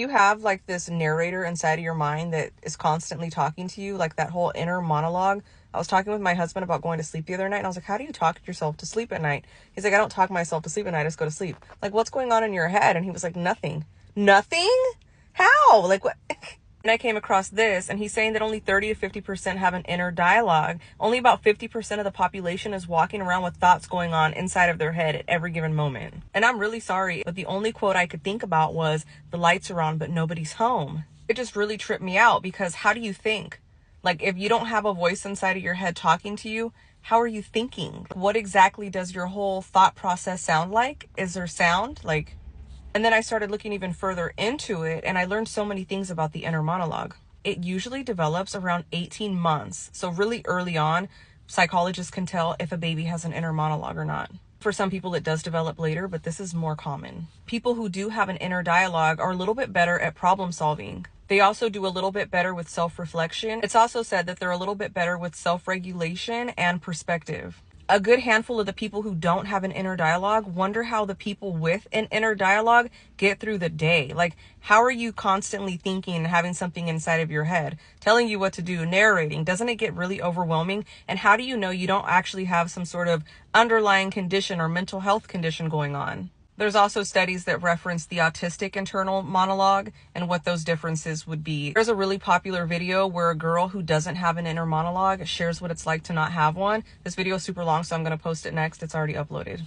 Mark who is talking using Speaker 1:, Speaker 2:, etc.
Speaker 1: You have like this narrator inside of your mind that is constantly talking to you, like that whole inner monologue. I was talking with my husband about going to sleep the other night, and I was like, how do you talk yourself to sleep at night? He's like, I don't talk myself to sleep at night, I just go to sleep. Like, what's going on in your head? And he was like, nothing. Nothing? How? Like, what? And I came across this, and he's saying that only 30 to 50% have an inner dialogue. Only about 50% of the population is walking around with thoughts going on inside of their head at every given moment. And I'm really sorry, but the only quote I could think about was, the lights are on, but nobody's home. It just really tripped me out, because how do you think? Like, if you don't have a voice inside of your head talking to you, how are you thinking? What exactly does your whole thought process sound like? Is there sound? Like, and then I started looking even further into it, and I learned so many things about the inner monologue. It usually develops around 18 months. So really early on, psychologists can tell if a baby has an inner monologue or not. For some people, it does develop later, but this is more common. People who do have an inner dialogue are a little bit better at problem solving. They also do a little bit better with self-reflection. It's also said that they're a little bit better with self-regulation and perspective. A good handful of the people who don't have an inner dialogue wonder how the people with an inner dialogue get through the day. Like, how are you constantly thinking and having something inside of your head telling you what to do, narrating? Doesn't it get really overwhelming? And how do you know you don't actually have some sort of underlying condition or mental health condition going on? There's also studies that reference the autistic internal monologue and what those differences would be. There's a really popular video where a girl who doesn't have an inner monologue shares what it's like to not have one. This video is super long, so I'm going to post it next. It's already uploaded.